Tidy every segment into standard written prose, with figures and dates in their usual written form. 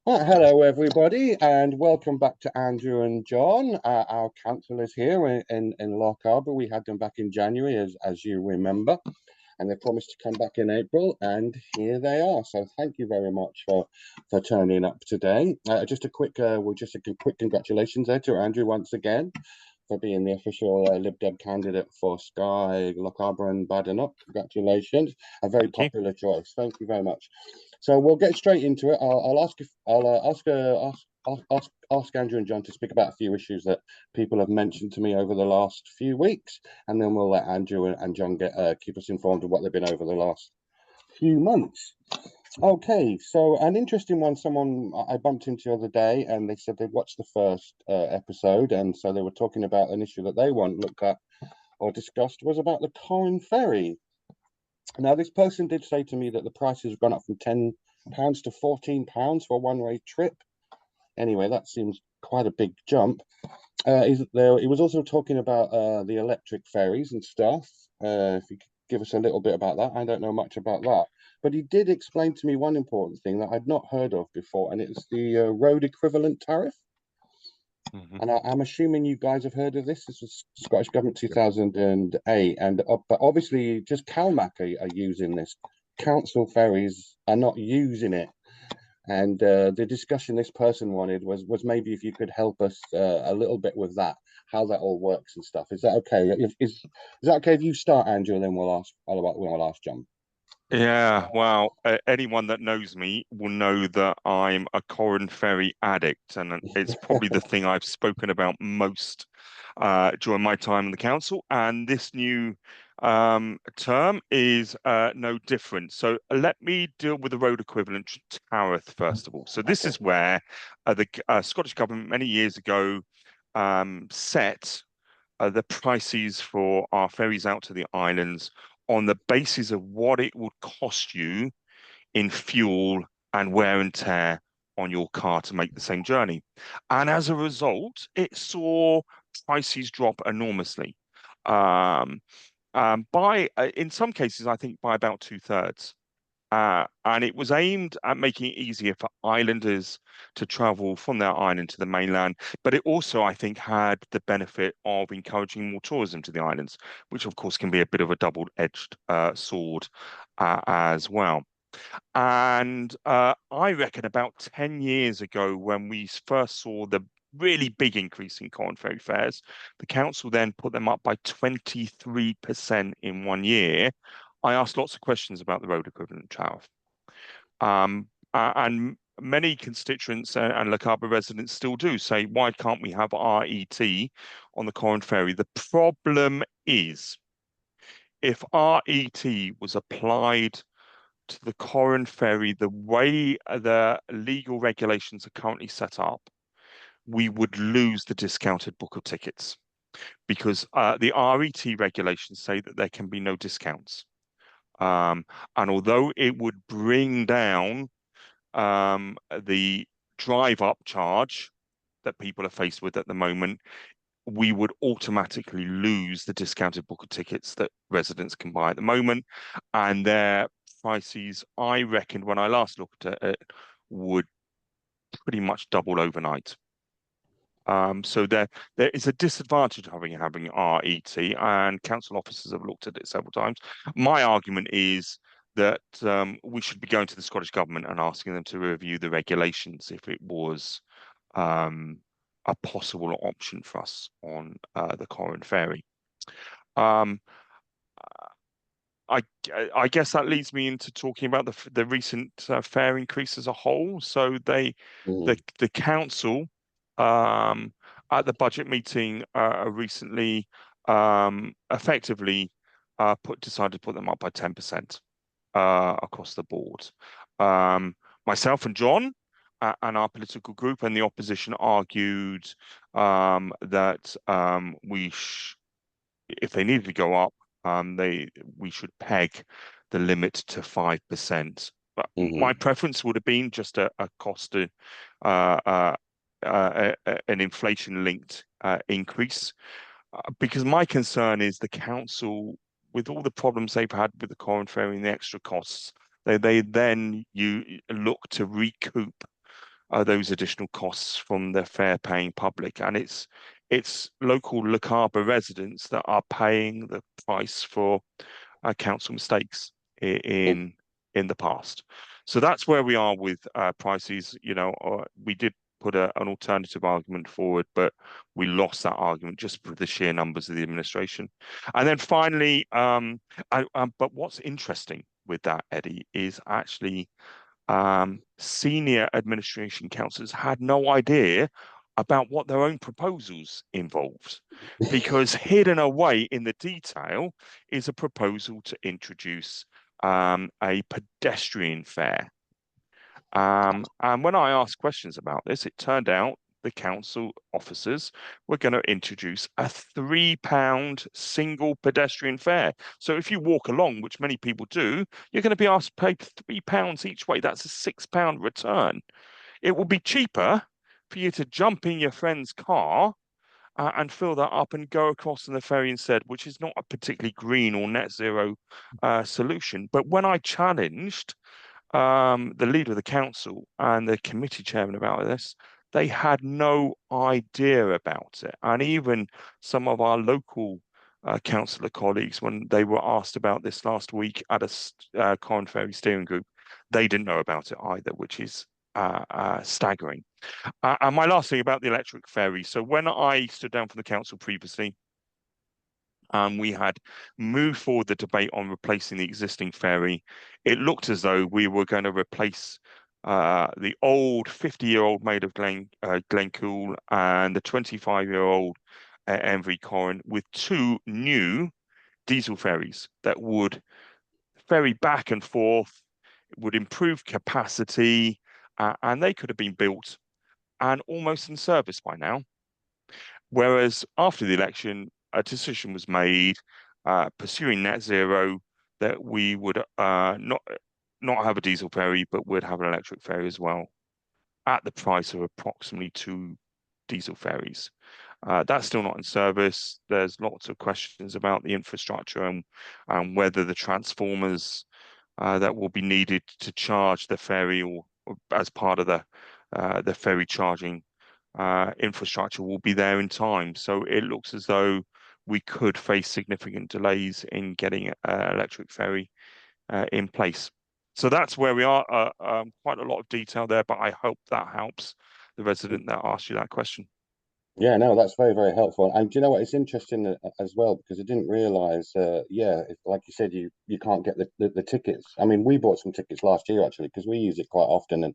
Hello, everybody, and welcome back to Andrew and John, our councillors here in Lochaber. We had them back in January, as you remember, and they promised to come back in April, and here they are. So thank you very much for turning up today. Just a quick congratulations there to Andrew once again for being the official Lib Dem candidate for Skye, Lochaber, and Badenoch. Congratulations, a very Thank you. popular choice. Thank you very much. So we'll get straight into it. I'll ask if I'll ask Andrew and John to speak about a few issues that people have mentioned to me over the last few weeks, and then we'll let Andrew and John get keep us informed of what they've been over the last few months. Okay, so an interesting one. Someone I bumped into the other day, and they said they'd watched the first episode, and so they were talking about an issue that they want looked at or discussed was about the Corrin Ferry. Now, this person did say to me that the prices have gone up from £10 to £14 for a one-way trip. Anyway, that seems quite a big jump. He was also talking about the electric ferries and stuff. If you could give us a little bit about that, I don't know much about that. But he did explain to me one important thing that I'd not heard of before, and it's the road equivalent tariff. Mhm. And I'm assuming you guys have heard of this. This was Scottish Government 2008, but obviously just Calmac are using this. Council ferries are not using it. And the discussion this person wanted was maybe if you could help us a little bit with that, how that all works and stuff. Is that okay? Is that okay if you start, Andrew, and then we'll ask John. Yeah, well, anyone that knows me will know that I'm a Corrin Ferry addict, and it's probably the thing I've spoken about most during my time in the council. And this new term is no different. So let me deal with the road equivalent tariff first of all. So this Okay. is where the Scottish Government many years ago set the prices for our ferries out to the islands on the basis of what it would cost you in fuel and wear and tear on your car to make the same journey. And as a result, it saw prices drop enormously. Um, in some cases, I think by about two-thirds. And it was aimed at making it easier for islanders to travel from their island to the mainland. But it also, I think, had the benefit of encouraging more tourism to the islands, which, of course, can be a bit of a double-edged sword as well. And I reckon about 10 years ago, when we first saw the really big increase in Corn Ferry fares, the council then put them up by 23% in 1 year. I asked lots of questions about the road equivalent tariff. And many constituents and Lochaber residents still do say, why can't we have RET on the Corn Ferry? The problem is, if RET was applied to the Corrin Ferry the way the legal regulations are currently set up, we would lose the discounted book of tickets because the RET regulations say that there can be no discounts. Um, and although it would bring down the drive up charge that people are faced with at the moment, we would automatically lose the discounted book of tickets that residents can buy at the moment. And their prices, I reckon, when I last looked at it, would pretty much double overnight. So there is a disadvantage of having RET, and council officers have looked at it several times. My argument is that we should be going to the Scottish Government and asking them to review the regulations if it was um, a possible option for us on the Corrin Ferry. Um, I I guess that leads me into talking about the recent fare increase as a whole. So Mm. the council um, at the budget meeting recently effectively decided to put them up by 10% across the board. Um, Myself and John and our political group and the opposition argued that if they needed to go up, we should peg the limit to 5%. But my Hmm. preference would have been just a cost of an inflation-linked increase, because my concern is the council, with all the problems they've had with the current ferry and the extra costs, they then you look to recoup those additional costs from the fare-paying public, and it's local Lochaber residents that are paying the price for council mistakes in the past. So that's where we are with prices. We did put an alternative argument forward, but we lost that argument just for the sheer numbers of the administration. And then finally, but what's interesting with that, Eddie, is actually senior administration councillors had no idea about what their own proposals involved, because hidden away in the detail is a proposal to introduce a pedestrian fare. And when I asked questions about this, it turned out the council officers were going to introduce a £3 single pedestrian fare. So if you walk along, which many people do, you're going to be asked to pay £3 each way. That's a £6 return. It will be cheaper for you to jump in your friend's car and fill that up and go across on the ferry instead, which is not a particularly green or net zero solution. But when I challenged the leader of the council and the committee chairman about this, they had no idea about it. And even some of our local councillor colleagues, when they were asked about this last week at a Corn Ferry steering group, they didn't know about it either, which is staggering. And my last thing about the electric ferry. So when I stood down from the council previously, we had moved forward the debate on replacing the existing ferry. It looked as though we were going to replace the old 50-year-old made of Glencool and the 25-year-old MV Corin with two new diesel ferries that would ferry back and forth, would improve capacity, and they could have been built and almost in service by now. Whereas after the election, a decision was made pursuing net zero that we would not have a diesel ferry, but would have an electric ferry as well at the price of approximately 2 diesel ferries. That's still not in service. There's lots of questions about the infrastructure and whether the transformers that will be needed to charge the ferry or as part of the ferry charging infrastructure will be there in time. So it looks as though we could face significant delays in getting an electric ferry in place. So that's where we are. Quite a lot of detail there, but I hope that helps the resident that asked you that question. Yeah, no, that's very, very helpful. And do you know what? It's interesting as well because I didn't realize, like you said, you can't get the tickets. I mean, we bought some tickets last year actually because we use it quite often,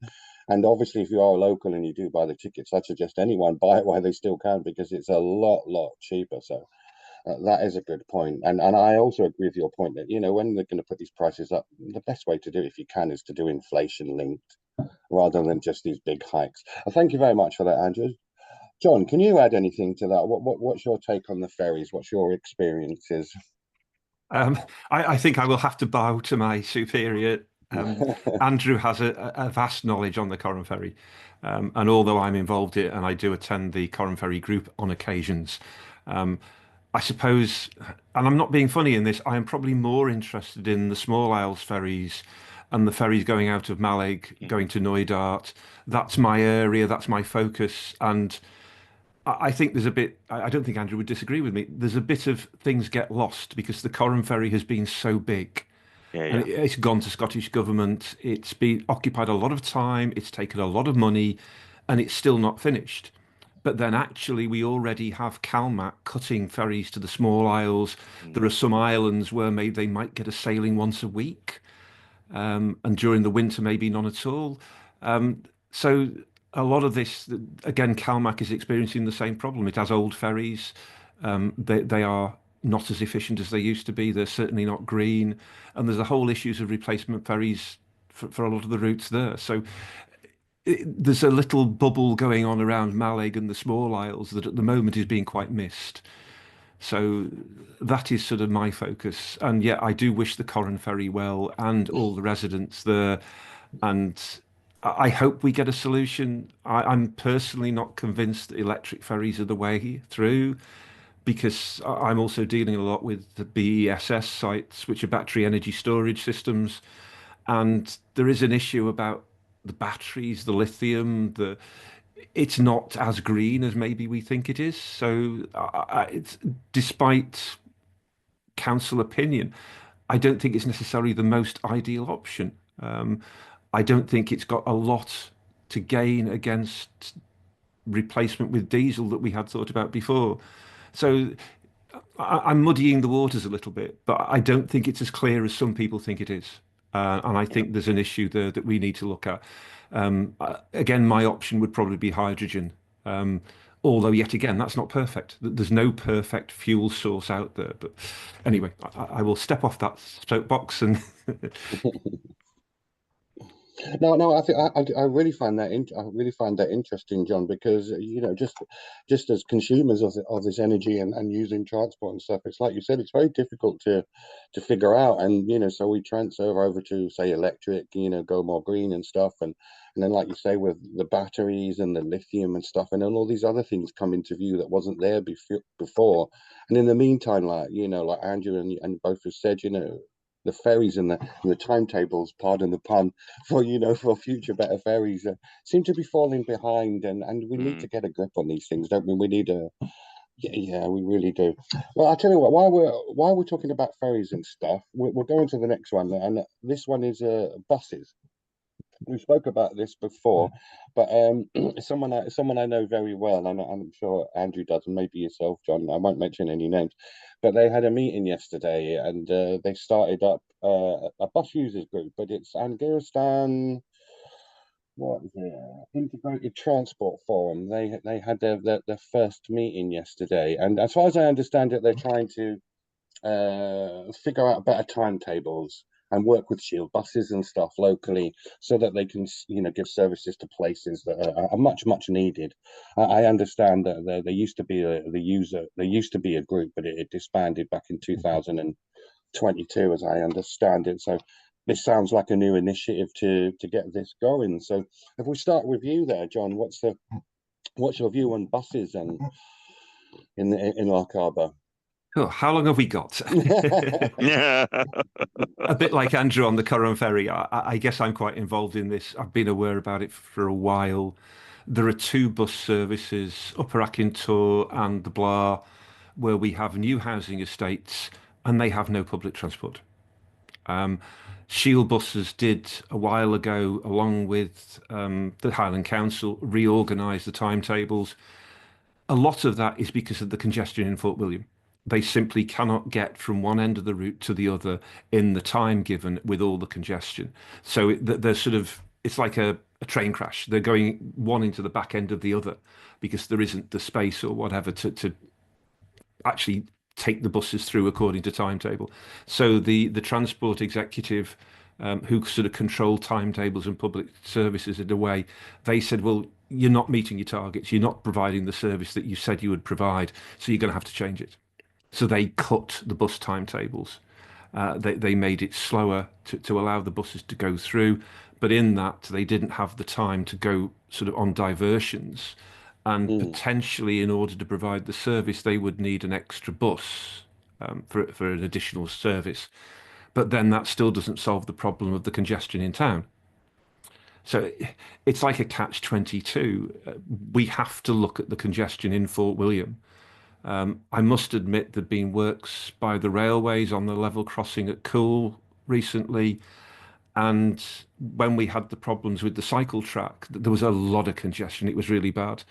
and obviously if you are local and you do buy the tickets, I'd suggest anyone buy it while they still can because it's a lot cheaper. So that is a good point. And I also agree with your point that when they're going to put these prices up, the best way to do it if you can is to do inflation linked rather than just these big hikes. Thank you very much for that, Andrew. John, can you add anything to that? What's your take on the ferries? What's your experiences? I think I will have to bow to my superior. Andrew has a vast knowledge on the Corran Ferry, and although I'm involved in it and I do attend the Corran Ferry group on occasions, I suppose, and I'm not being funny in this, I am probably more interested in the small Isles ferries and the ferries going out of Mallaig, going to Knoydart. That's my area, that's my focus, and I think there's a bit, I don't think Andrew would disagree with me. There's a bit of things get lost because the Corran Ferry has been so big and it's gone to Scottish government. It's been occupied a lot of time. It's taken a lot of money and it's still not finished. But then actually we already have CalMac cutting ferries to the small isles. There are some islands where maybe they might get a sailing once a week. And during the winter, maybe none at all. So a lot of this, again, CalMac is experiencing the same problem. It has old ferries. They are not as efficient as they used to be. They're certainly not green. And there's the whole issues of replacement ferries for a lot of the routes there. So there's a little bubble going on around Mallaig and the small isles that at the moment is being quite missed. So that is sort of my focus. And yeah, I do wish the Corran Ferry well and all the residents there. And I hope we get a solution. I'm personally not convinced that electric ferries are the way through because I'm also dealing a lot with the BESS sites, which are battery energy storage systems. And there is an issue about the batteries, the lithium, it's not as green as maybe we think it is. So it's despite council opinion, I don't think it's necessarily the most ideal option. I don't think it's got a lot to gain against replacement with diesel that we had thought about before. So I'm muddying the waters a little bit, but I don't think it's as clear as some people think it is. And I think there's an issue there that we need to look at. Again, my option would probably be hydrogen. Although, yet again, that's not perfect. There's no perfect fuel source out there. But anyway, I will step off that soapbox and No, I think I really find that I really find that interesting, John, because just as consumers of this energy and using transport and stuff, it's like you said, it's very difficult to figure out, and so we transfer over to say electric, go more green and stuff, and then like you say with the batteries and the lithium and stuff, and then all these other things come into view that wasn't there before, and in the meantime, like Andrew and both have said, the ferries and the timetables, pardon the pun, for future better ferries seem to be falling behind, and we need to get a grip on these things, don't we? We need a yeah, we really do. Well, I'll tell you what, while we're talking about ferries and stuff, we'll go on to the next one, and this one is buses. We spoke about this before, but someone I know very well, and I'm sure Andrew does, and maybe yourself, John. I won't mention any names, but they had a meeting yesterday, and they started up a bus users group, but it's Angiristan. What is it? Integrated Transport Forum. They had their first meeting yesterday, and as far as I understand it, they're trying to figure out better timetables and work with shield buses and stuff locally so that they can give services to places that are much needed. I understand that there used to be there used to be a group, but it disbanded back in 2022 as I understand it. So this sounds like a new initiative to get this going. So if we start with you there, John, what's your view on buses and in Lochaber? oh, how long have we got? Yeah. A bit like Andrew on the Curran Ferry. I guess I'm quite involved in this. I've been aware about it for a while. There are two bus services, Upper Akintor and the Blar, where we have new housing estates and they have no public transport. Shield Buses did a while ago, along with the Highland Council, reorganise the timetables. A lot of that is because of the congestion in Fort William. They simply cannot get from one end of the route to the other in the time given with all the congestion. So they're sort of, it's like a train crash. They're going one into the back end of the other because there isn't the space or whatever to actually take the buses through according to timetable. So the transport executive who sort of control timetables and public services in a way, they said, well, you're not meeting your targets. You're not providing the service that you said you would provide. So you're going to have to change it. So they cut the bus timetables. They made it slower to allow the buses to go through. But in that, they didn't have the time to go sort of on diversions. And potentially, in order to provide the service, they would need an extra bus for an additional service. But then that still doesn't solve the problem of the congestion in town. So it's like a catch-22. We have to look at the congestion in Fort William. I must admit there'd been works by the railways on the level crossing at Cool recently. And when we had the problems with the cycle track, there was a lot of congestion. It was really bad.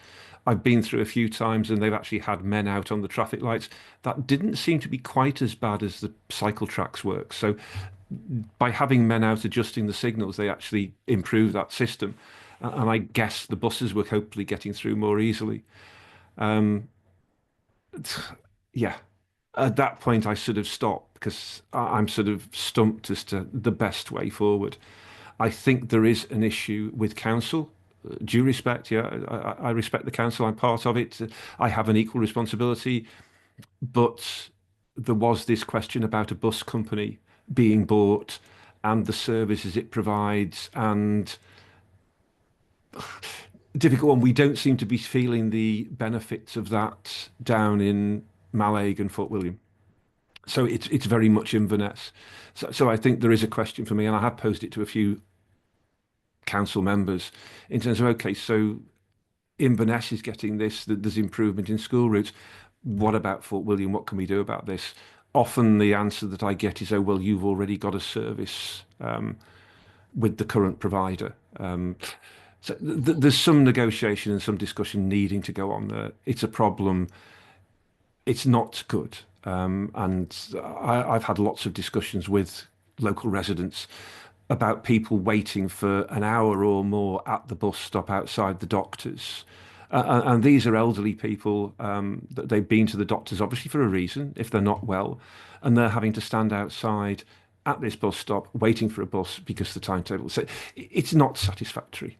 I've been through a few times and they've actually had men out on the traffic lights. That didn't seem to be quite as bad as the cycle tracks work. So by having men out adjusting the signals, they actually improved that system. And I guess the buses were hopefully getting through more easily. Yeah, at that point, I sort of stopped because I'm sort of stumped as to the best way forward. I think there is an issue with council. Due respect, yeah, I respect the council. I'm part of it. I have an equal responsibility. But there was this question about a bus company being bought and the services it provides and difficult one. We don't seem to be feeling the benefits of that down in Mallaig and Fort William. So it's very much Inverness. So I think there is a question for me, and I have posed it to a few council members in terms of, okay, so Inverness is getting this, that there's improvement in school routes. What about Fort William? What can we do about this? Often the answer that I get is, oh, well, you've already got a service with the current provider. So there's some negotiation and some discussion needing to go on there. It's a problem. It's not good. And I've had lots of discussions with local residents about people waiting for an hour or more at the bus stop outside the doctors. And these are elderly people that they've been to the doctors, obviously for a reason, if they're not well, and they're having to stand outside at this bus stop waiting for a bus because the timetable. So it's not satisfactory.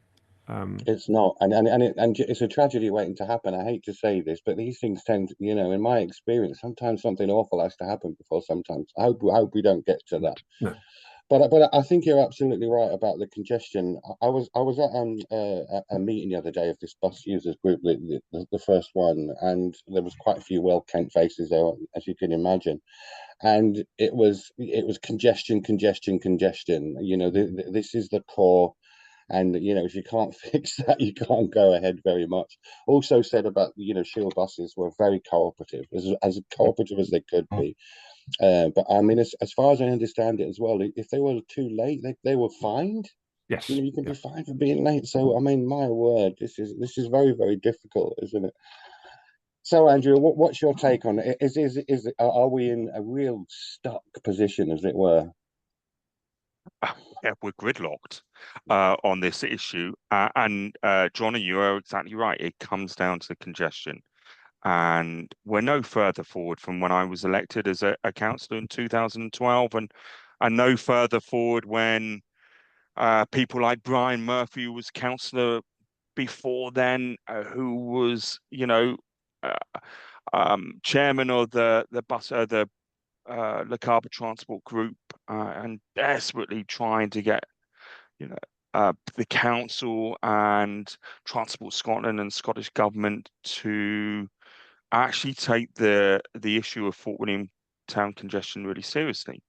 It's not, and it's a tragedy waiting to happen. I hate to say this, but these things tend, in my experience, sometimes something awful has to happen before. Sometimes I hope we don't get to that. No. But I think you're absolutely right about the congestion. I was at a meeting the other day of this bus users group, the first one, and there was quite a few well kent faces there, as you can imagine. And it was congestion. This is the core. And if you can't fix that, you can't go ahead very much. Also said about Shield buses were very cooperative, as cooperative as they could be. But I mean, as far as I understand it as well, if they were too late, they were fined. Yes. You can be fined for being late. So I mean, my word, this is very, very difficult, isn't it? So Andrew, what's your take on it? Are we in a real stuck position, as it were? Yeah, we're gridlocked on this issue. And Johnny, you are exactly right. It comes down to congestion. And we're no further forward from when I was elected as a councillor in 2012, and no further forward when people like Brian Murphy, who was councillor before then, who was, chairman of the Lochaber Transport Group, and desperately trying to get, the council and Transport Scotland and Scottish Government to actually take the issue of Fort William town congestion really seriously.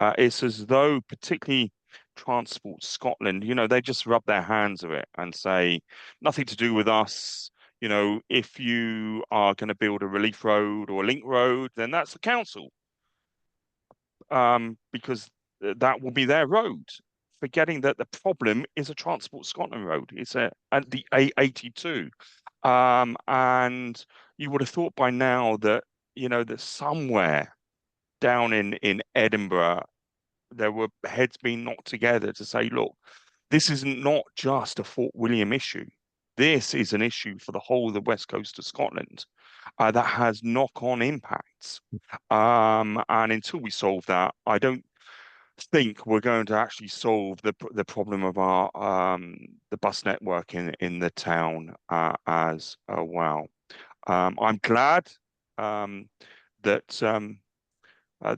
It's as though, particularly Transport Scotland, they just rub their hands of it and say, nothing to do with us. If you are going to build a relief road or a link road, then that's the council. Because that will be their road, forgetting that the problem is a Transport Scotland road. It's the A82. And you would have thought by now that, that somewhere down in Edinburgh, there were heads being knocked together to say, look, this is not just a Fort William issue. This is an issue for the whole of the west coast of Scotland that has knock-on impacts. And until we solve that, I don't think we're going to actually solve the problem of our the bus network in the town as well. I'm glad that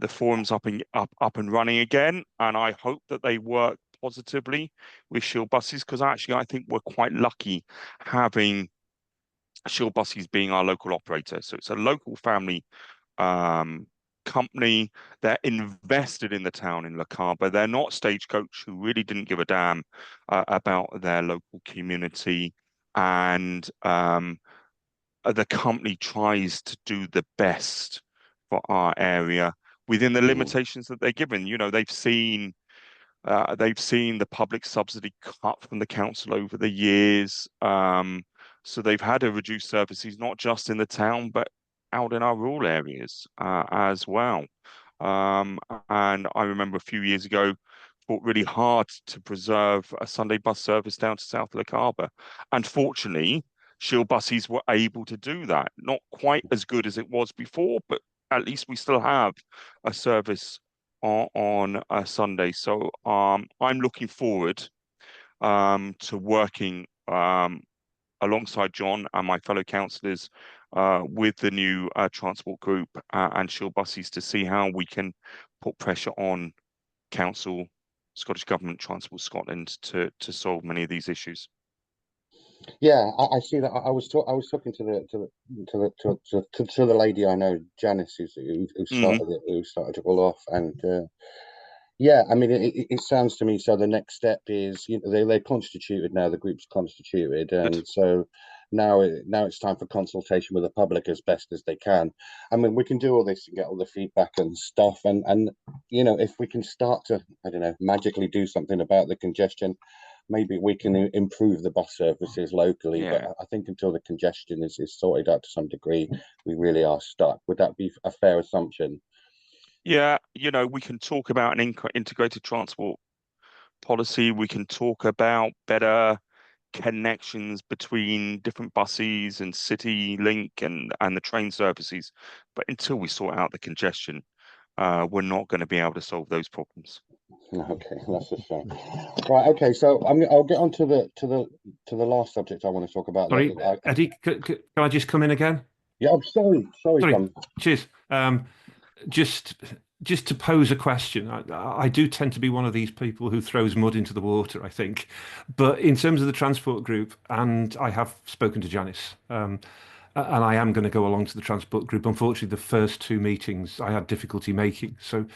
the forum's up and running again, and I hope that they work positively with Shield buses, because actually I think we're quite lucky having Shield buses being our local operator. So it's a local family company. They're invested in the town in Lochaber. They're not Stagecoach, who really didn't give a damn about their local community. And the company tries to do the best for our area within the limitations that they're given. They've seen the public subsidy cut from the council over the years. So they've had to reduce services, not just in the town, but out in our rural areas as well. And I remember a few years ago, fought really hard to preserve a Sunday bus service down to South Lochaber. Unfortunately, Shield buses were able to do that. Not quite as good as it was before, but at least we still have a service on a Sunday. So I'm looking forward to working alongside John and my fellow councillors with the new transport group and Shield buses to see how we can put pressure on council, Scottish Government, Transport Scotland to solve many of these issues. Yeah, I see that. I was talking to the lady I know, Janice, who started it, who started it all off, and Yeah, I mean, it sounds to me, so the next step is, they're constituted now, the group's constituted, Good. and so now it's time for consultation with the public as best as they can. I mean, we can do all this and get all the feedback and stuff, and if we can start to, I don't know, magically do something about the congestion, maybe we can improve the bus services locally. But Yeah. I think until the congestion is sorted out to some degree, we really are stuck. Would that be a fair assumption? Yeah, we can talk about an integrated transport policy. We can talk about better connections between different buses and city link and the train services. But until we sort out the congestion, we're not going to be able to solve those problems. Okay, that's a shame. Right. Okay. So I'll get on to the last subject I want to talk about. Sorry, Eddie, can I just come in again? Yeah. I'm sorry. Sorry, Sorry. Tom. Cheers. Just just to pose a question, I do tend to be one of these people who throws mud into the water, I think. But in terms of the transport group, and I have spoken to Janice, and I am going to go along to the transport group. Unfortunately, the first two meetings I had difficulty making. So,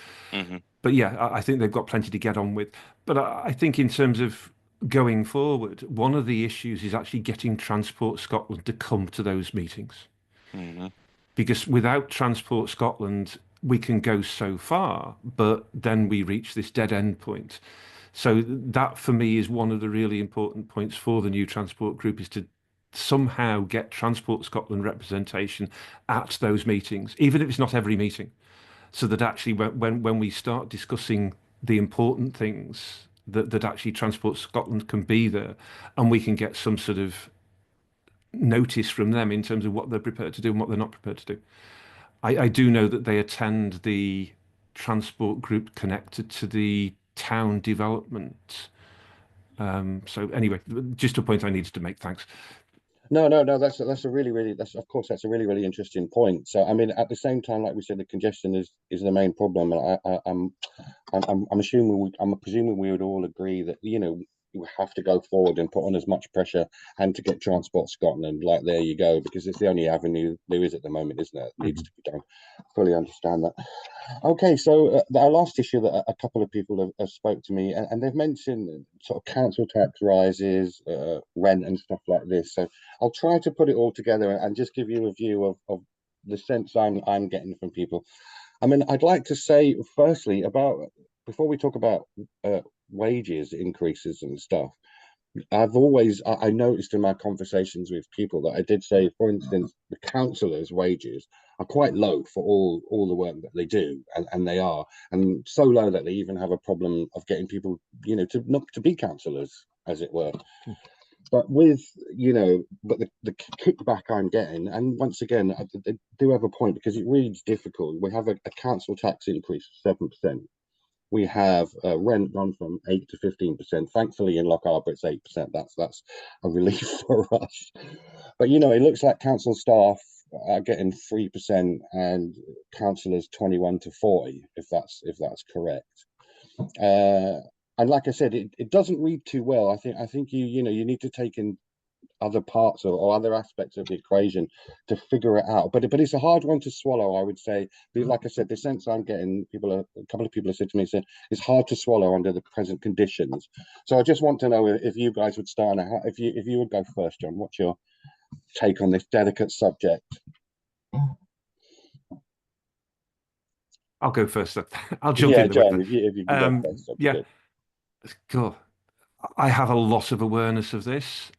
but yeah, I think they've got plenty to get on with. But I think in terms of going forward, one of the issues is actually getting Transport Scotland to come to those meetings. Because without Transport Scotland, we can go so far, but then we reach this dead end point. So that for me is one of the really important points for the new transport group, is to somehow get Transport Scotland representation at those meetings, even if it's not every meeting, so that actually when we start discussing the important things, that actually Transport Scotland can be there, and we can get some sort of notice from them in terms of what they're prepared to do and what they're not prepared to do. I do know that they attend the transport group connected to the town development. So anyway, just a point I needed to make. Thanks. No. That's a really that's of course that's a really interesting point. So I mean, at the same time, like we said, the congestion is the main problem. And I'm presuming we would all agree that you have to go forward and put on as much pressure and to get Transport Scotland, like, there you go, because it's the only avenue there is at the moment, isn't it? It needs to be done. Fully understand that. Okay, so our last issue that a couple of people have spoke to me, and they've mentioned sort of council tax rises, rent and stuff like this. So I'll try to put it all together and just give you a view of the sense I'm getting from people. I mean, I'd like to say firstly about, before we talk about wages increases and stuff, I noticed in my conversations with people that I did say, for instance, the councillors' wages are quite low for all the work that they do, and they are, and so low that they even have a problem of getting people, to not to be councillors, as it were. But the kickback I'm getting, and once again, I do have a point, because it reads difficult. We have a council tax increase of 7%. We have rent gone from 8 to 15%. Thankfully, in Lochaber, it's 8%. That's a relief for us. But it looks like council staff are getting 3% and councillors 21 to 40, if that's correct. And like I said, it doesn't read too well. I think you need to take in other parts or other aspects of the equation to figure it out. But it's a hard one to swallow, I would say. But like I said, the sense I'm getting, a couple of people have said to me, said it's hard to swallow under the present conditions. So I just want to know if you guys would start, if you would go first, John. What's your take on this delicate subject? I'll go first. I'll jump Yeah, in the John, way. if you can go first, Yeah, God, I have a lot of awareness of this.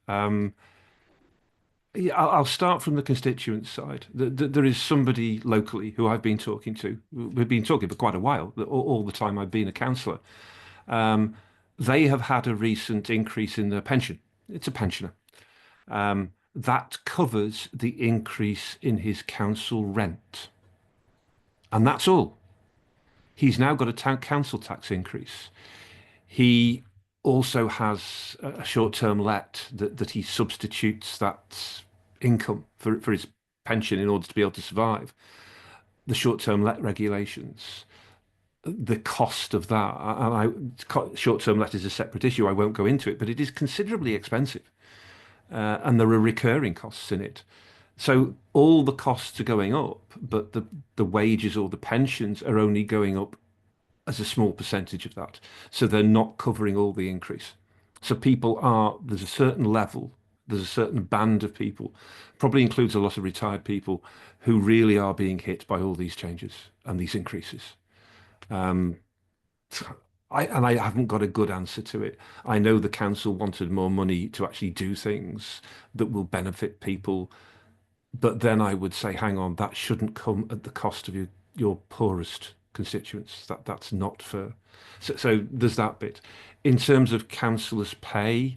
Yeah, I'll start from the constituent side. There is somebody locally who I've been talking to. We've been talking for quite a while, all the time I've been a councillor. They have had a recent increase in their pension. It's a pensioner. That covers the increase in his council rent. And that's all. He's now got a town council tax increase. He also has a short-term let that he substitutes that income for his pension in order to be able to survive. The short-term let regulations, the cost of that, short-term let is a separate issue. I won't go into it, but it is considerably expensive, and there are recurring costs in it. So all the costs are going up, but the wages or the pensions are only going up as a small percentage of that. So they're not covering all the increase. So there's a certain level, there's a certain band of people, probably includes a lot of retired people who really are being hit by all these changes and these increases. I haven't got a good answer to it. I know the council wanted more money to actually do things that will benefit people, but then I would say, hang on, that shouldn't come at the cost of your poorest constituents. That's not fair. So there's that bit. In terms of councillors' pay,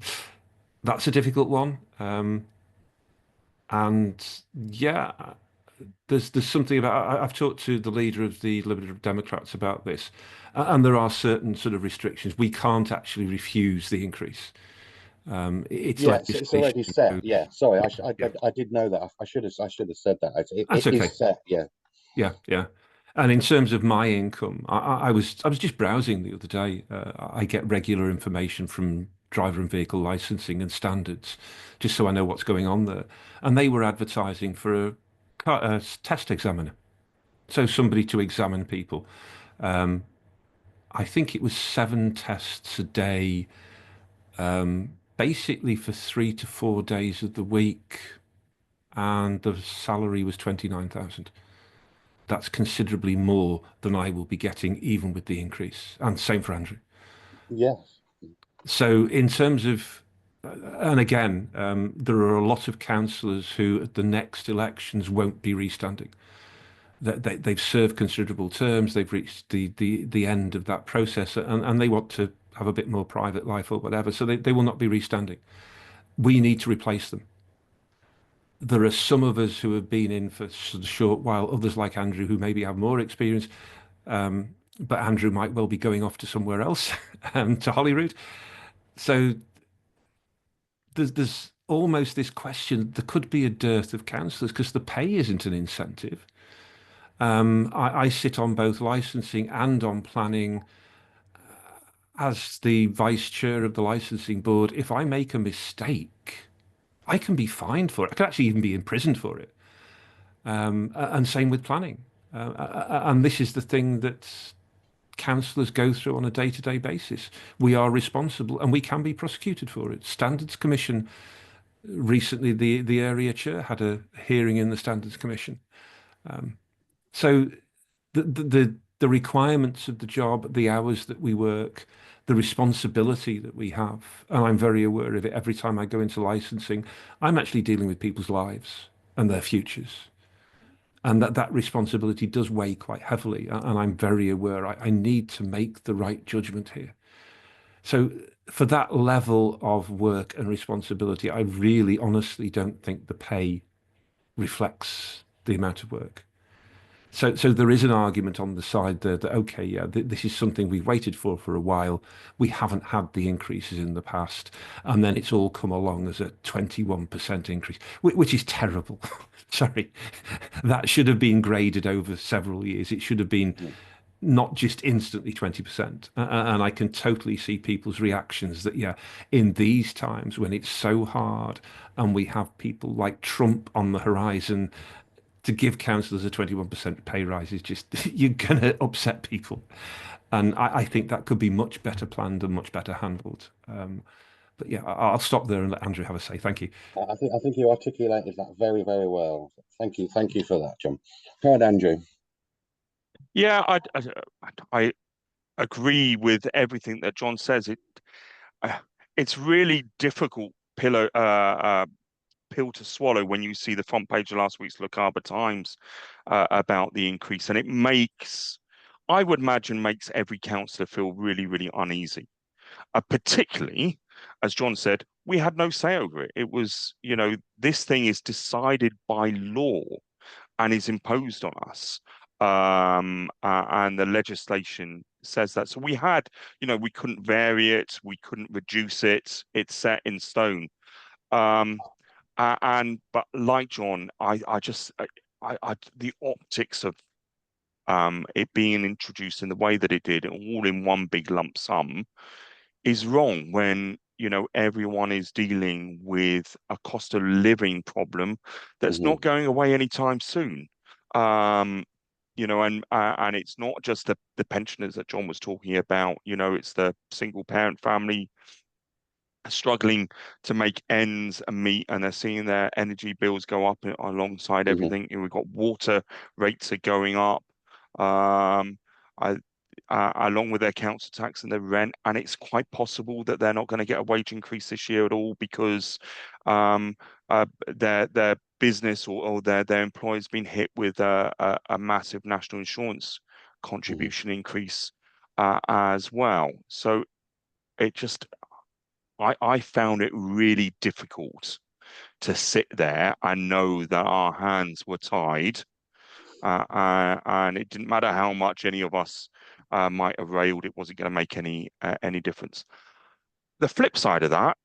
that's a difficult one. And yeah, there's something about. I've talked to the leader of the Liberal Democrats about this, and there are certain sort of restrictions. We can't actually refuse the increase. It's Yeah, it's already legislation. set. Yeah, sorry, Yeah, I did know that. I should have said that. It that's okay. is set. Yeah. Yeah, yeah. And in terms of my income, I was just browsing the other day. I get regular information from driver and vehicle licensing and standards, just so I know what's going on there. And they were advertising for a test examiner, so somebody to examine people. I think it was 7 tests a day, basically for 3 to 4 days of the week, and the salary was 29,000. That's considerably more than I will be getting even with the increase. And same for Andrew. Yes. So in terms of, and again, there are a lot of councillors who at the next elections won't be restanding. They've served considerable terms. They've reached the end of that process, and they want to have a bit more private life or whatever. So they will not be restanding. We need to replace them. There are some of us who have been in for a short while, others like Andrew who maybe have more experience. But Andrew might well be going off to somewhere else, to Holyrood. So there's almost this question. There could be a dearth of councillors because the pay isn't an incentive. I sit on both licensing and on planning as the vice chair of the licensing board. If I make a mistake, I can be fined for it. I could actually even be imprisoned for it. And same with planning. And this is the thing that councillors go through on a day-to-day basis. We are responsible and we can be prosecuted for it. Standards Commission, recently the area chair had a hearing in the Standards Commission. So the requirements of the job, the hours that we work, the responsibility that we have, and I'm very aware of it every time I go into licensing, I'm actually dealing with people's lives and their futures. And that responsibility does weigh quite heavily. And I'm very aware I need to make the right judgment here. So for that level of work and responsibility, I really honestly don't think the pay reflects the amount of work. So there is an argument on the side there that, okay, yeah, this is something we've waited for a while. We haven't had the increases in the past. And then it's all come along as a 21% increase, which is terrible. Sorry. That should have been graded over several years. It should have been not just instantly 20%. And I can totally see people's reactions that, yeah, in these times when it's so hard and we have people like Trump on the horizon, to give councillors a 21% pay rise is just, you're going to upset people. And I think that could be much better planned and much better handled. But yeah, I'll stop there and let Andrew have a say. Thank you. I think you articulated that very, very well. Thank you for that, John. Go ahead, Andrew. Yeah, I agree with everything that John says. It's really difficult pill to swallow when you see the front page of last week's Lochaber Times about the increase, and it I would imagine, makes every councillor feel really, really uneasy. Particularly, as John said, we had no say over it. It was, this thing is decided by law and is imposed on us. And the legislation says that. So we had, we couldn't vary it, we couldn't reduce it. It's set in stone. But like John, the optics of it being introduced in the way that it did, all in one big lump sum, is wrong when everyone is dealing with a cost of living problem that's not going away anytime soon. you know, and it's not just the pensioners that John was talking about. You know, it's the single parent family struggling to make ends meet, and they're seeing their energy bills go up alongside everything. We've got water rates are going up, um, I, along with their council tax and their rent, and it's quite possible that they're not going to get a wage increase this year at all because their business or their employer's been hit with a massive national insurance contribution increase as well. So it just I found it really difficult to sit there and know that our hands were tied, and it didn't matter how much any of us might have railed, it wasn't going to make any difference. The flip side of that,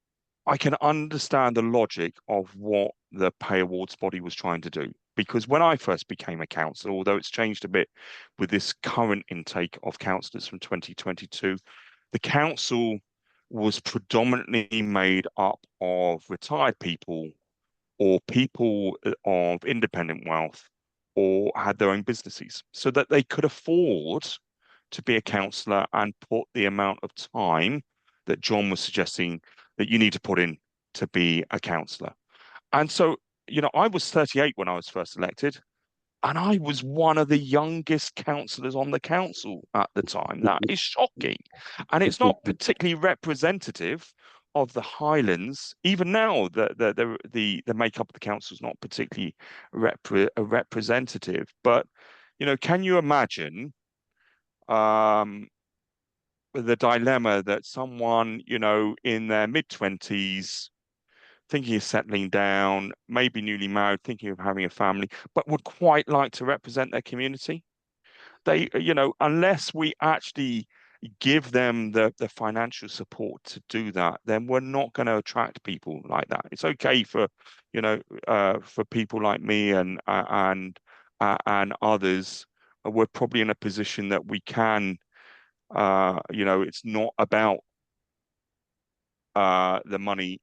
I can understand the logic of what the pay awards body was trying to do. Because when I first became a councillor, although it's changed a bit with this current intake of councillors from 2022, the council was predominantly made up of retired people or people of independent wealth or had their own businesses so that they could afford to be a councillor and put the amount of time that John was suggesting that you need to put in to be a councillor. And so, you know, I was 38 when I was first elected, and I was one of the youngest councillors on the council at the time. That is shocking. And it's not particularly representative of the Highlands. Even now, the makeup of the council is not particularly representative. But, you know, can you imagine the dilemma that someone, you know, in their mid-20s, thinking of settling down, maybe newly married, thinking of having a family, but would quite like to represent their community? They, you know, unless we actually give them the financial support to do that, then we're not going to attract people like that. It's okay for, you know, for people like me and others. We're probably in a position that we can, you know, it's not about the money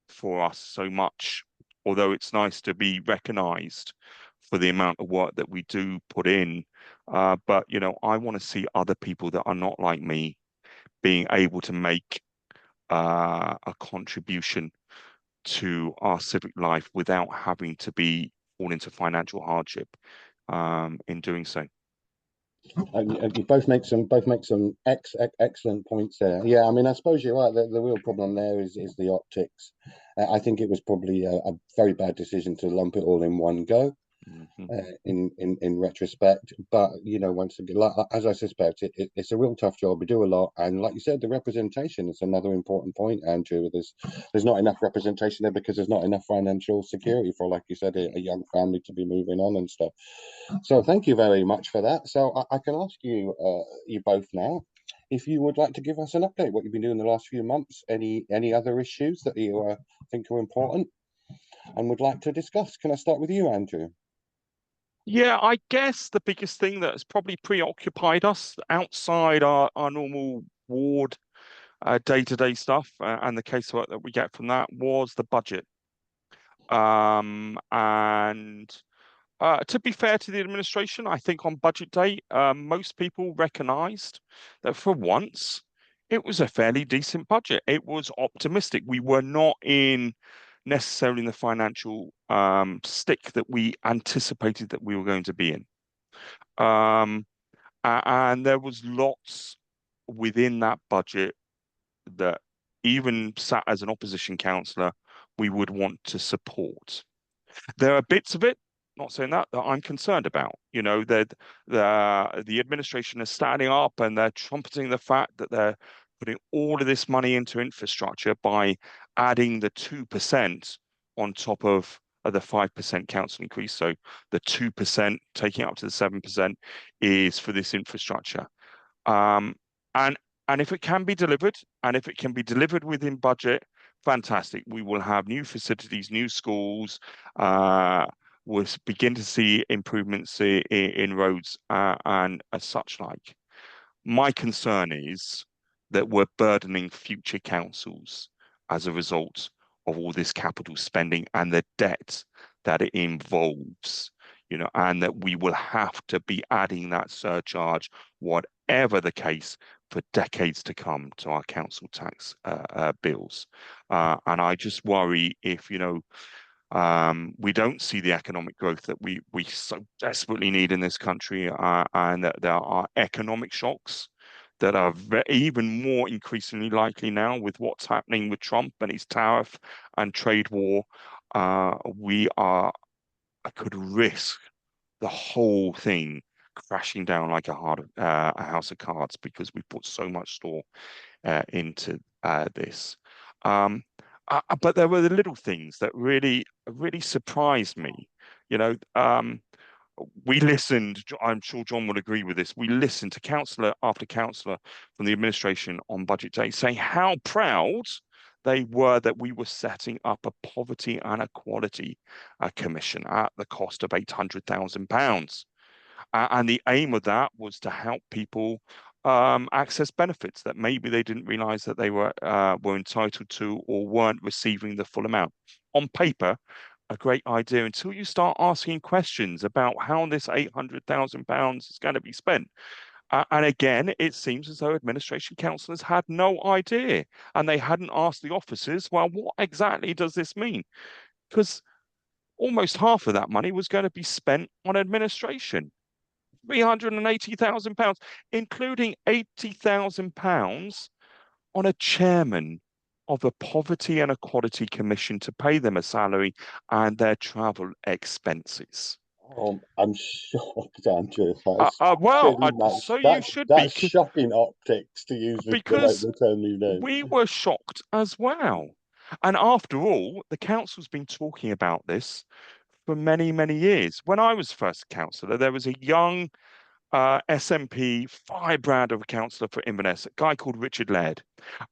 for us so much, although it's nice to be recognized for the amount of work that we do put in. But, you know, I want to see other people that are not like me being able to make a contribution to our civic life without having to fall into financial hardship in doing so. And you both make some excellent points there. Yeah, I mean, I suppose you're right. The real problem there is the optics. I think it was probably a very bad decision to lump it all in one go. In retrospect, but you know, once again, as I suspect, it's a real tough job. We do a lot, and like you said, the representation is another important point, Andrew. There's not enough representation there because there's not enough financial security for, like you said, a young family to be moving on and stuff. So thank you very much for that. So I can ask you, you both now, if you would like to give us an update, what you've been doing the last few months, any other issues that you think are important and would like to discuss. Can I start with you, Andrew? Yeah, I guess the biggest thing that's probably preoccupied us outside our normal ward day-to-day stuff and the casework that we get from that was the budget. And to be fair to the administration, I think on budget day, most people recognised that for once, it was a fairly decent budget. It was optimistic. We were not necessarily in the financial stick that we anticipated that we were going to be in. And there was lots within that budget that even sat as an opposition councillor, we would want to support. There are bits of it, not saying that I'm concerned about. You know, that the administration is standing up and they're trumpeting the fact that they're putting all of this money into infrastructure by adding the 2% on top of the 5% council increase. So the 2% taking up to the 7% is for this infrastructure. And if it can be delivered, and if it can be delivered within budget, fantastic. We will have new facilities, new schools. We'll begin to see improvements in roads and as such like. My concern is that we're burdening future councils as a result of all this capital spending and the debt that it involves. and that we will have to be adding that surcharge, whatever the case, for decades to come to our council tax bills. And I just worry if, we don't see the economic growth that we so desperately need in this country, and that there are economic shocks that are even more increasingly likely now with what's happening with Trump and his tariff and trade war. I could risk the whole thing crashing down like a house of cards, because we put so much store into this. But there were the little things that really surprised me. We listened, I'm sure John would agree with this, we listened to councillor after councillor from the administration on budget day saying how proud they were that we were setting up a poverty and equality commission at the cost of £800,000. And the aim of that was to help people access benefits that maybe they didn't realize that they were entitled to, or weren't receiving the full amount. On paper, a great idea, until you start asking questions about how this £800,000 is going to be spent. And again, it seems as though administration councillors had no idea, and they hadn't asked the officers, well, what exactly does this mean? Because almost half of that money was going to be spent on administration. £380,000, including £80,000 on a chairman of a poverty and equality commission to pay them a salary and their travel expenses. I'm shocked, Andrew. You should be. That's shocking optics, to use the term you know. We were shocked as well. And after all, the council's been talking about this for many, many years. When I was first councillor, there was a young SNP firebrand of a councillor for Inverness, a guy called Richard Laird,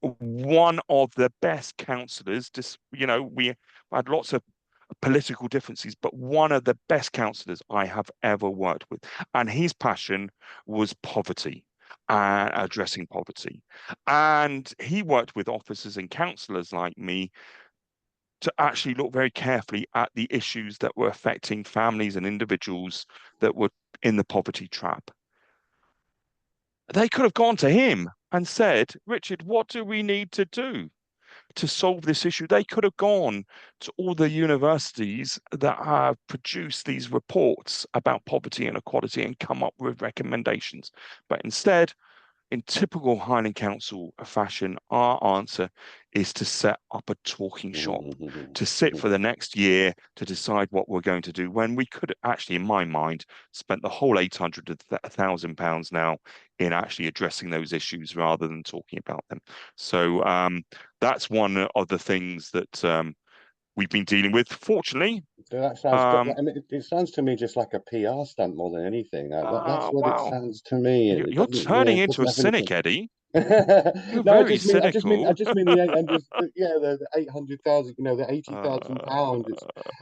one of the best councillors. We had lots of political differences, but one of the best councillors I have ever worked with. And his passion was poverty and addressing poverty. And he worked with officers and councillors like me to actually look very carefully at the issues that were affecting families and individuals that were in the poverty trap. They could have gone to him and said, Richard, what do we need to do to solve this issue? They could have gone to all the universities that have produced these reports about poverty and equality and come up with recommendations. But instead, in typical Highland Council fashion, our answer is to set up a talking shop, to sit for the next year to decide what we're going to do, when we could actually, in my mind, spent the whole £800,000 now in actually addressing those issues rather than talking about them. So that's one of the things that we've been dealing with. Fortunately, that sounds. I mean, it sounds to me just like a PR stunt more than anything. That's what it sounds to me. You're turning into a cynic, Eddie. You're no, very cynical. I just mean the 800. Yeah, the 800,000. The £80,000.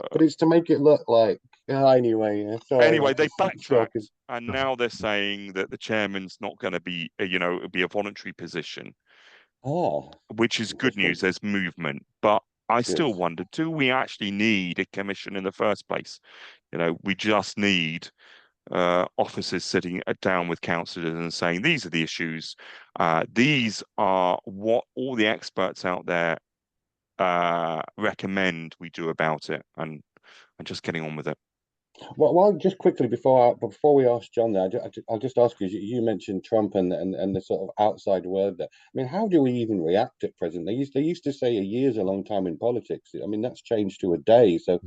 But it's to make it look like. Anyway, yeah, sorry. Anyway, they backtracked, and now they're saying that the chairman's not going to be, it'll be a voluntary position. Which is good news. There's movement, but I still wonder, do we actually need a commission in the first place? We just need officers sitting down with councillors and saying, these are the issues. These are what all the experts out there recommend we do about it, and just getting on with it. Well, just quickly before we ask John there, I'll just ask you mentioned Trump and the sort of outside world there. I mean, how do we even react at present? They used to say a year's a long time in politics. I mean, that's changed to a day. So,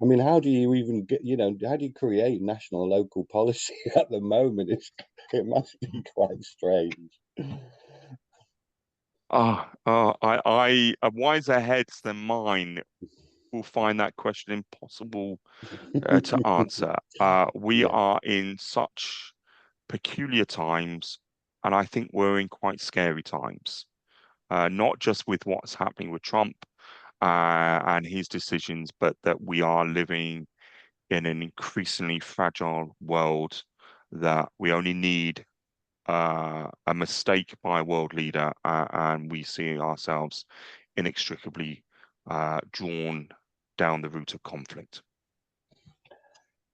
I mean, how do you even get, how do you create national local policy at the moment? It must be quite strange. Wiser heads than mine will find that question impossible to answer. We are in such peculiar times, and I think we're in quite scary times, not just with what's happening with Trump and his decisions, but that we are living in an increasingly fragile world, that we only need a mistake by a world leader, and we see ourselves inextricably drawn down the route of conflict.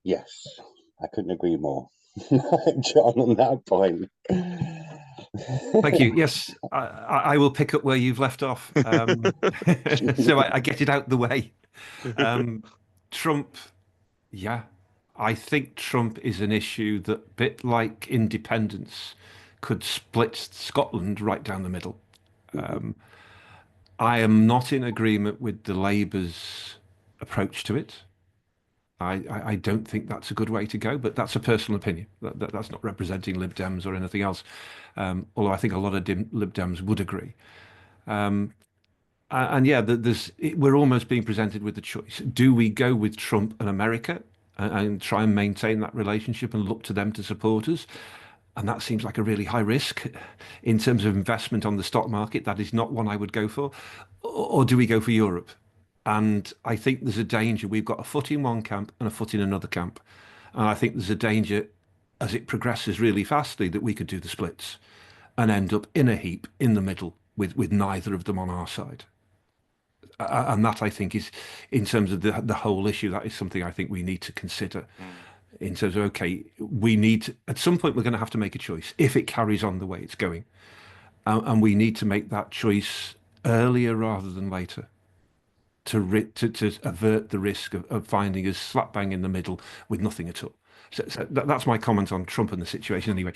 Yes, I couldn't agree more, John, on that point. Thank you. Yes, I will pick up where you've left off. So I get it out the way. Trump, yeah, I think Trump is an issue that, bit like independence, could split Scotland right down the middle. I am not in agreement with the Labour's approach to it. I don't think that's a good way to go, but that's a personal opinion. That's not representing Lib Dems or anything else. Although I think a lot of Lib Dems would agree. And yeah, we're almost being presented with the choice. Do we go with Trump and America and try and maintain that relationship and look to them to support us? And that seems like a really high risk in terms of investment on the stock market. That is not one I would go for. Or do we go for Europe? And I think there's a danger. We've got a foot in one camp and a foot in another camp. And I think there's a danger as it progresses really fastly that we could do the splits and end up in a heap in the middle with neither of them on our side. And that I think is, in terms of the whole issue, that is something I think we need to consider. In terms of, okay, we need at some point we're going to have to make a choice if it carries on the way it's going, and we need to make that choice earlier rather than later to avert the risk of finding us slap bang in the middle with nothing at all. So that's my comment on Trump and the situation anyway.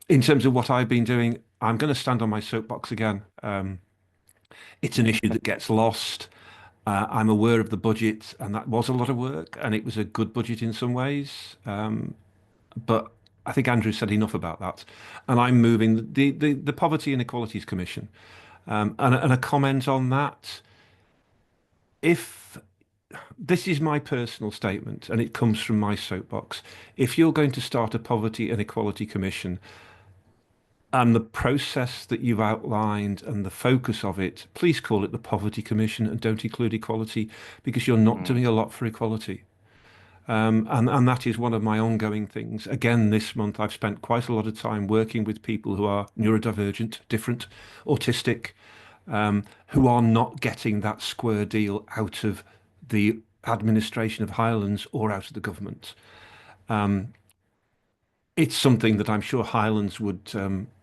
In terms of what I've been doing, I'm going to stand on my soapbox again. It's an issue that gets lost. I'm aware of the budget, and that was a lot of work, and it was a good budget in some ways. But I think Andrew said enough about that. And I'm moving the Poverty and Inequalities Commission. And a comment on that. If this is my personal statement, and it comes from my soapbox, if you're going to start a Poverty and Equality Commission, and the process that you've outlined and the focus of it, please call it the Poverty Commission and don't include equality, because you're not doing a lot for equality. And that is one of my ongoing things. Again, this month I've spent quite a lot of time working with people who are neurodivergent, different, autistic, who are not getting that square deal out of the administration of Highlands or out of the government. It's something that I'm sure Highlands would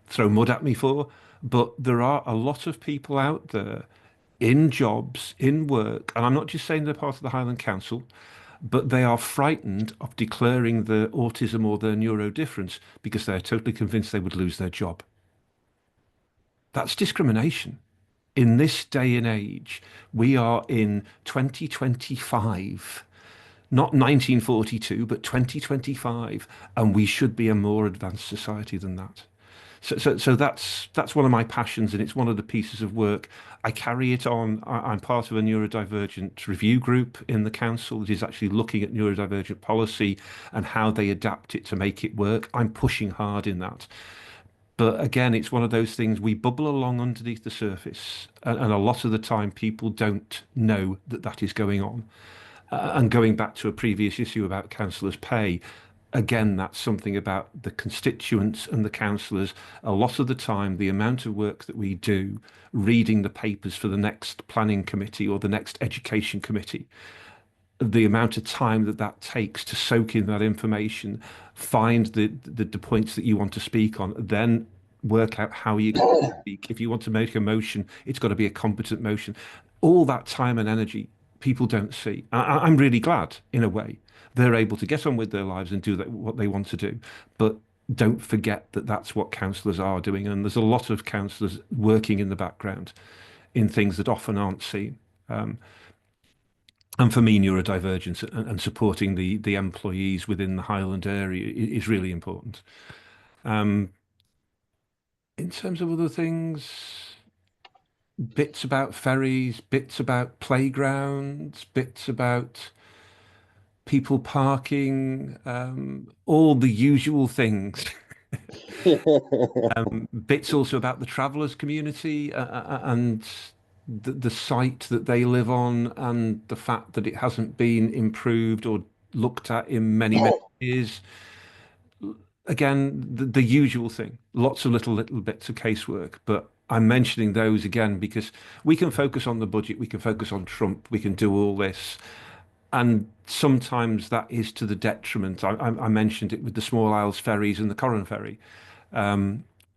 throw mud at me for, but there are a lot of people out there in jobs, in work, and I'm not just saying they're part of the Highland Council, but they are frightened of declaring their autism or their neurodifference because they're totally convinced they would lose their job. That's discrimination. In this day and age, we are in 2025, not 1942, but 2025, and we should be a more advanced society than that. So that's one of my passions, and it's one of the pieces of work. I carry it on. I'm part of a neurodivergent review group in the council that is actually looking at neurodivergent policy and how they adapt it to make it work. I'm pushing hard in that. But again, it's one of those things, we bubble along underneath the surface, and a lot of the time people don't know that that is going on. And going back to a previous issue about councillors' pay, again, that's something about the constituents and the councillors. A lot of the time, the amount of work that we do reading the papers for the next planning committee or the next education committee, the amount of time that takes to soak in that information, find the points that you want to speak on, then work out how you speak. If you want to make a motion, it's got to be a competent motion. All that time and energy people don't see. I'm really glad, in a way, they're able to get on with their lives and do what they want to do. But don't forget that that's what councillors are doing. And there's a lot of councillors working in the background in things that often aren't seen. And for me, neurodivergence and supporting the employees within the Highland area is really important. In terms of other things, bits about ferries, bits about playgrounds, bits about people parking, all the usual things. Bits also about the travellers community and the site that they live on and the fact that it hasn't been improved or looked at in many, many years. Again, the usual thing, lots of little bits of casework, but I'm mentioning those again because we can focus on the budget, we can focus on Trump, we can do all this. And sometimes that is to the detriment. I mentioned it with the Small Isles ferries and the Corran ferry.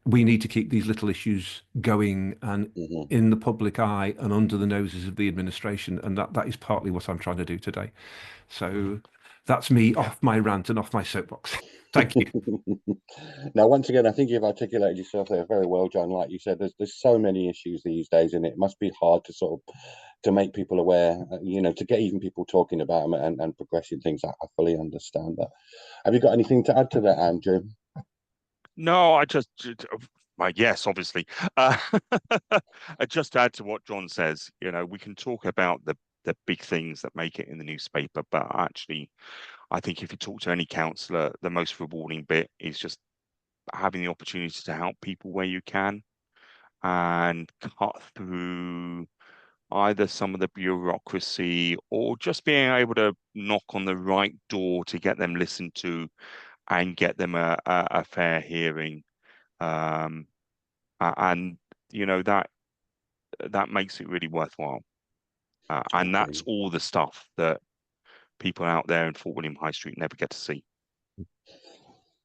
We need to keep these little issues going and in the public eye and under the noses of the administration, and that is partly what I'm trying to do today. So that's me off my rant and off my soapbox. Thank you. Now, once again, I think you've articulated yourself there very well, John. Like you said, there's so many issues these days, and it must be hard to sort of to make people aware, to get even people talking about them and progressing things. I fully understand that. Have you got anything to add to that, Andrew? No, yes, obviously. I just add to what John says. We can talk about the big things that make it in the newspaper, but actually, I think if you talk to any councillor, the most rewarding bit is just having the opportunity to help people where you can and cut through either some of the bureaucracy or just being able to knock on the right door to get them listened to and get them a fair hearing. And that makes it really worthwhile. And that's all the stuff that people out there in Fort William High Street never get to see.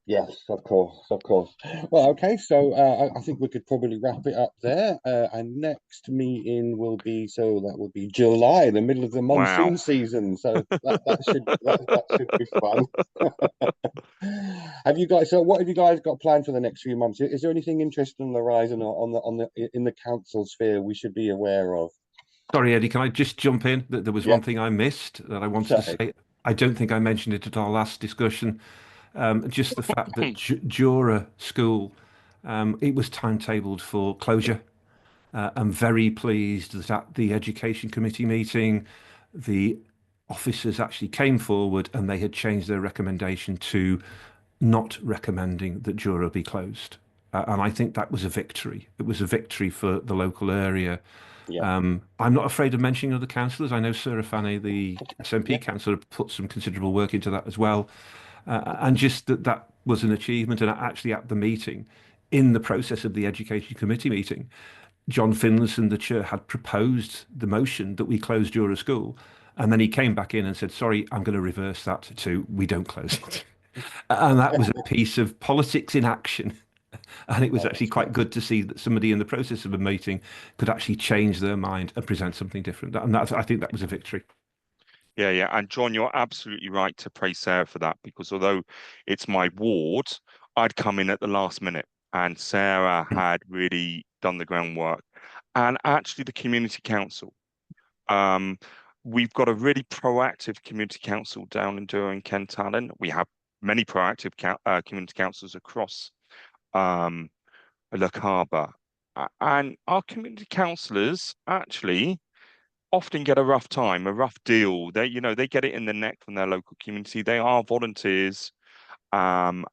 Yes, of course. Well, okay, so I think we could probably wrap it up there. Our next meeting will be July, the middle of the monsoon season. So that should be fun. What have you guys got planned for the next few months? Is there anything interesting on the horizon or in the council sphere we should be aware of? Sorry, Eddie, can I just jump in? There was one thing I missed that I wanted to say. I don't think I mentioned it at our last discussion. Just the fact that Jura School, it was timetabled for closure. I'm very pleased that at the Education Committee meeting, the officers actually came forward and they had changed their recommendation to not recommending that Jura be closed. And I think that was a victory. It was a victory for the local area. I'm not afraid of mentioning other councillors. I know Sarah Fanny, the SNP councillor, put some considerable work into that as well. And just that was an achievement. And actually at the meeting, in the process of the Education Committee meeting, John Finlayson, the chair, had proposed the motion that we close Jura School. And then he came back in and said, sorry, I'm going to reverse that to we don't close it. And that was a piece of politics in action. And it was actually quite good to see that somebody in the process of a meeting could actually change their mind and present something different. And I think that was a victory. Yeah. And John, you're absolutely right to praise Sarah for that, because although it's my ward, I'd come in at the last minute and Sarah had really done the groundwork. And actually the community council, we've got a really proactive community council down in Durham, Kent Allen. We have many proactive community councils across Lochaber, and our community councillors actually often get a rough time, a rough deal. They get it in the neck from their local community. They are volunteers, and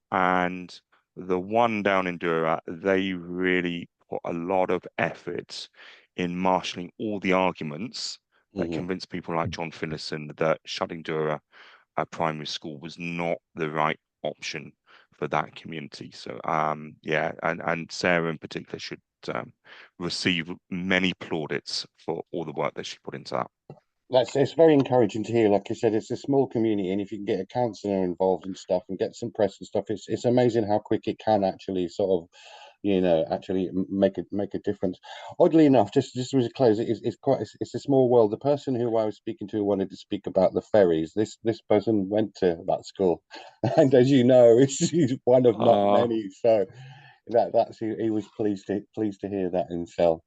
the one down in Dura, they really put a lot of effort in marshalling all the arguments that convince people like John Finlayson that shutting Dura primary school was not the right option for that community. So and Sarah in particular should receive many plaudits for all the work that she put into that. It's very encouraging to hear. Like I said, it's a small community, and if you can get a councillor involved and stuff and get some press and stuff, it's amazing how quick it can actually sort of actually make a difference. Oddly enough, just as a close, it's a small world. The person who I was speaking to wanted to speak about the ferries. This person went to that school, and as you know, he's one of not many. So he was pleased to hear that himself.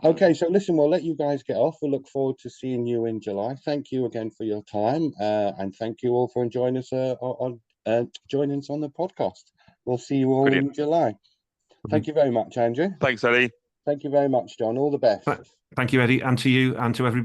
Okay, so listen, we'll let you guys get off. We'll look forward to seeing you in July. Thank you again for your time, and thank you all for joining us on the podcast. We'll see you all in July. Thank you very much, Andrew. Thanks, Eddie. Thank you very much, John. All the best. Thank you, Eddie, and to you and to everybody.